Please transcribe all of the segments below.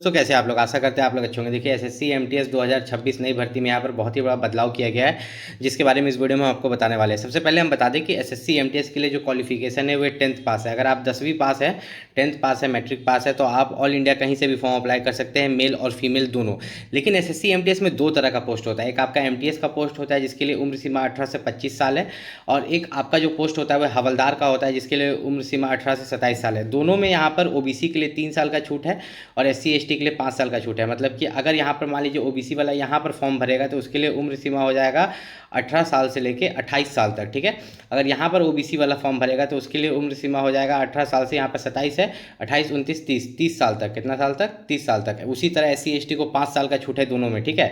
तो कैसे आप लोग आशा करते हैं आप लोग अच्छे होंगे। देखिए एसएससी एमटीएस 2026 नई भर्ती में यहाँ पर बहुत ही बड़ा बदलाव किया गया है, जिसके बारे में इस वीडियो में हम आपको बताने वाले हैं। सबसे पहले हम बता दें कि एसएससी एमटीएस के लिए जो क्वालिफिकेशन है वो 10th पास है। अगर आप 10वीं पास है, 10th पास है, मैट्रिक पास है, तो आप ऑल इंडिया कहीं से भी फॉर्म अप्लाई कर सकते हैं, मेल और फीमेल दोनों। लेकिन एसएससी एमटीएस में दो तरह का पोस्ट होता है। एक आपका एमटीएस का पोस्ट होता है जिसके लिए उम्र सीमा 18 से 25 साल है, और एक आपका जो पोस्ट होता है वह हवलदार का होता है जिसके लिए उम्र सीमा 18 से 27 साल है। दोनों में यहाँ पर ओबीसी के लिए 3 साल का छूट है और एससी एसटी के लिए 5 साल का छूट है। मतलब कि अगर यहाँ पर मान लीजिए ओबीसी वाला यहाँ पर फॉर्म भरेगा तो उसके लिए उम्र सीमा हो जाएगा 18 साल से लेके 28 साल तक, ठीक है। अगर यहाँ पर ओबीसी वाला फॉर्म भरेगा तो उसके लिए उम्र सीमा हो जाएगा 18 साल से यहाँ पर 27 है, 28, 29, 30 साल तक। कितना साल तक? 30 साल तक है। उसी तरह एससी एसटी को 5 साल का छूट है दोनों में, ठीक है।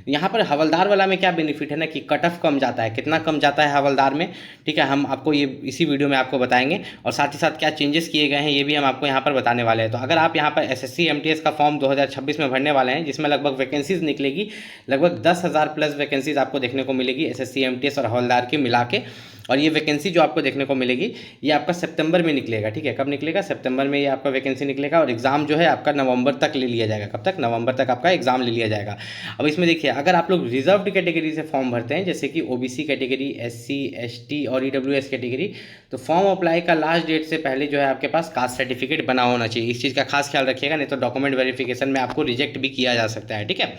यहाँ पर हवलदार वाला में क्या बेनिफिट है ना कि कट ऑफ कम जाता है। कितना कम जाता है हवलदार में, ठीक है, हम आपको ये इसी वीडियो में आपको बताएंगे, और साथ ही साथ क्या चेंजेस किए गए हैं ये भी हम आपको यहाँ पर बताने वाले हैं। तो अगर आप यहाँ पर एसएससी एमटीएस का फॉर्म 2026 में भरने वाले हैं, जिसमें लगभग वैकेंसीज निकलेगी, लगभग 10,000 प्लस वैकेंसीज आपको देखने को मिलेगी एसएससी एमटीएस और हवलदार की मिला के। और ये वैकेंसी जो आपको देखने को मिलेगी ये आपका सितंबर में निकलेगा, ठीक है। कब निकलेगा? सितंबर में ये आपका वैकेंसी निकलेगा, और एग्जाम जो है आपका नवंबर तक ले लिया जाएगा। कब तक? नवंबर तक आपका एग्जाम ले लिया जाएगा। अब इसमें देखिए, अगर आप लोग रिजर्व्ड कैटेगरी से फॉर्म भरते हैं, जैसे कि ओबीसी कैटेगरी, एससी एसटी और ईडब्ल्यूएस कैटेगरी, तो फॉर्म अप्लाई का लास्ट डेट से पहले जो है आपके पास कास्ट सर्टिफिकेट बना होना चाहिए। इस चीज़ का खास ख्याल रखिएगा, नहीं तो डॉक्यूमेंट वेरिफिकेशन में आपको रिजेक्ट भी किया जा सकता है, ठीक है।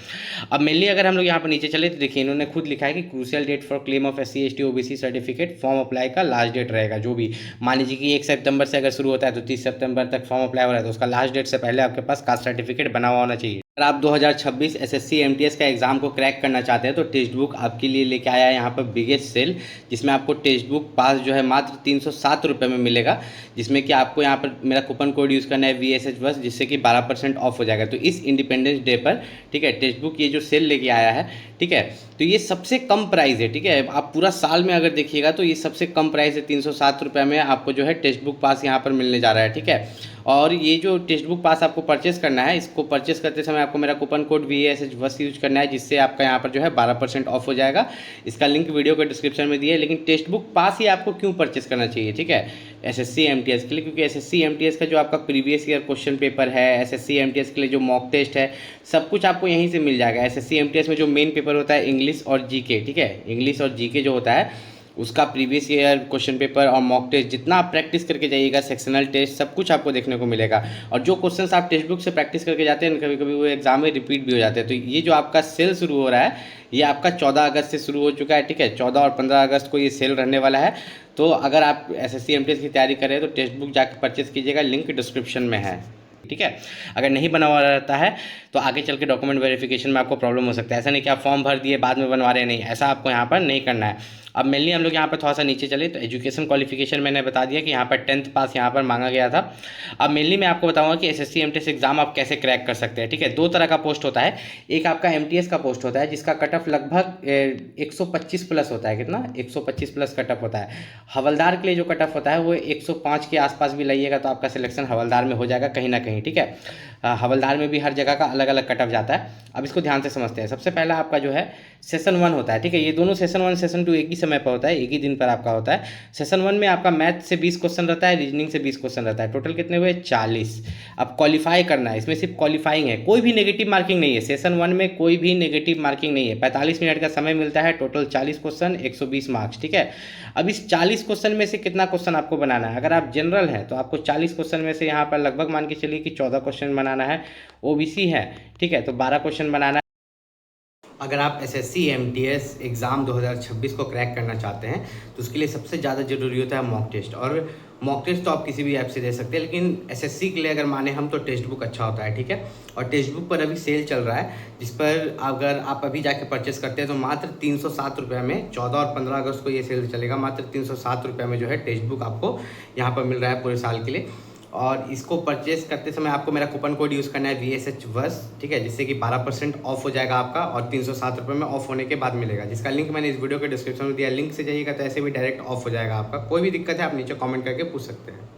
अब मेनली अगर हम लोग यहाँ पर नीचे चले तो देखिए इन्होंने खुद लिखा है कि crucial date for claim of SC ST OBC certificate form apply का लास्ट डेट रहेगा। जो भी मान लीजिए कि 1 सितंबर से अगर शुरू होता है तो 30 सितंबर तक फॉर्म अप्लाई हो रहा है, तो उसका लास्ट डेट से पहले आपके पास कास्ट सर्टिफिकेट बना हुआ होना चाहिए। अगर आप 2026 एसएससी एमटीएस का एग्जाम को क्रैक करना चाहते हैं तो टेक्स्ट बुक आपके लिए लेके आया है यहाँ पर बिगेस्ट सेल, जिसमें आपको टेक्स्ट बुक पास जो है मात्र 307 रुपये में मिलेगा, जिसमें कि आपको यहाँ पर मेरा कूपन कोड यूज़ करना है VSH बस, जिससे कि 12% ऑफ हो जाएगा। तो इस इंडिपेंडेंस डे पर, ठीक है, टेक्स्ट बुक ये जो सेल लेके आया है, ठीक है, तो ये सबसे कम प्राइस है, ठीक है। आप पूरा साल में अगर देखिएगा तो ये सबसे कम प्राइस है, 307 रुपये में आपको जो है टेक्स्ट बुक पास यहाँ पर मिलने जा रहा है, ठीक है। और ये जो टेक्स्ट बुक पास आपको परचेस करना है, इसको परचेस करते समय आपको मेरा कूपन कोड VSH बस यूज करना है, जिससे आपका यहाँ पर जो है 12% ऑफ हो जाएगा। इसका लिंक वीडियो के डिस्क्रिप्शन में दिया है। लेकिन टेक्स्ट बुक पास ही आपको क्यों परचेस करना चाहिए, ठीक है, एसएससी एमटीएस के लिए? क्योंकि एसएससी एमटीएस का जो आपका प्रीवियस ईयर क्वेश्चन पेपर है, एसएससी एमटीएस के लिए जो मॉक टेस्ट है, सब कुछ आपको यहीं से मिल जाएगा। एसएससी एमटीएस में जो मेन पेपर होता है इंग्लिश और जीके, ठीक है, इंग्लिश और जीके जो होता है उसका प्रीवियस ईयर क्वेश्चन पेपर और मॉक टेस्ट, जितना आप प्रैक्टिस करके जाइएगा, सेक्शनल टेस्ट, सब कुछ आपको देखने को मिलेगा। और जो क्वेश्चंस आप टेक्स्ट बुक से प्रैक्टिस करके जाते हैं कभी कभी वो एग्जाम में रिपीट भी हो जाते हैं। तो ये जो आपका सेल शुरू हो रहा है ये आपका 14 अगस्त से शुरू हो चुका है, ठीक है। 14 और 15 अगस्त को ये सेल रहने वाला है। तो अगर आप एसएससी एमटीएस की तैयारी कर रहे हैं तो टेक्स्ट बुक जाकर परचेस कीजिएगा, लिंक डिस्क्रिप्शन में है, ठीक है। अगर नहीं बना हुआ रहता है तो आगे चल के डॉक्यूमेंट वेरिफिकेशन में आपको प्रॉब्लम हो सकता है। ऐसा नहीं कि आप फॉर्म भर दिए बाद में बनवा रहे, नहीं, ऐसा आपको यहाँ पर नहीं करना है। अब मेनली हम लोग यहाँ पर थोड़ा सा नीचे चले तो एजुकेशन क्वालिफिकेशन मैंने बता दिया कि यहाँ पर 10th पास यहाँ पर मांगा गया था। अब मेनली मैं आपको बताऊंगा कि एसएससी एमटीएस एग्जाम आप कैसे क्रैक कर सकते हैं, ठीक है। दो तरह का पोस्ट होता है। एक आपका एमटीएस का पोस्ट होता है जिसका कट ऑफ लगभग 125 प्लस होता है। कितना? 125 प्लस कट ऑफ होता है। हवलदार के लिए जो कट ऑफ होता है वो 105 के आसपास भी लाइएगा तो आपका सिलेक्शन हवलदार में हो जाएगा कहीं ना कहीं, ठीक है। हवलदार में भी हर जगह का अलग अलग कट ऑफ जाता है। अब इसको ध्यान से समझते हैं। सबसे पहला आपका जो है सेशन 1 होता है, ठीक है। ये दोनों सेशन 1 सेशन 2 एक ही समय पर होता है, एक ही दिन पर आपका होता है। सेशन 1 में आपका मैथ से 20 क्वेश्चन रहता है, रीजनिंग से 20 क्वेश्चन रहता है। टोटल कितने हुए? 40। अब क्वालिफाई करना है, इसमें सिर्फ क्वालिफाइंग है, कोई भी नेगेटिव मार्किंग नहीं है। सेशन 1 में कोई भी नेगेटिव मार्किंग नहीं है। 45 मिनट का समय मिलता है, टोटल 40 क्वेश्चन, 120 मार्क्स, ठीक है। अब इस 40 क्वेश्चन में से कितना क्वेश्चन आपको बनाना है? अगर आप जनरल हैं तो आपको 40 क्वेश्चन में से यहाँ पर लगभग मान के चलिए कि 14 क्वेश्चन बनाना है। ओबीसी है, ठीक है, तो 12 क्वेश्चन बनाना है। अगर आप एसएससी एमटीएस एग्ज़ाम 2026 को क्रैक करना चाहते हैं तो उसके लिए सबसे ज़्यादा ज़रूरी होता है मॉक टेस्ट। और मॉक टेस्ट तो आप किसी भी ऐप से दे सकते हैं, लेकिन एसएससी के लिए अगर माने हम तो टेक्स्ट बुक अच्छा होता है, ठीक है। और टेक्स्ट बुक पर अभी सेल चल रहा है, जिस पर अगर आप अभी जाके परचेस करते हैं तो मात्र 307 रुपये में, 14 और 15 अगस्त को ये सेल चलेगा, मात्र 307 रुपये में जो है टेक्स्ट बुक आपको यहाँ पर मिल रहा है पूरे साल के लिए। और इसको परचेस करते समय आपको मेरा कूपन कोड यूज़ करना है VSH बस, ठीक है, जिससे कि 12% ऑफ हो जाएगा आपका, और 307 रुपये में ऑफ होने के बाद मिलेगा, जिसका लिंक मैंने इस वीडियो के डिस्क्रिप्शन में दिया। लिंक से जाइएगा तो ऐसे भी डायरेक्ट ऑफ हो जाएगा आपका। कोई भी दिक्कत है आप नीचे कमेंट करके पूछ सकते हैं।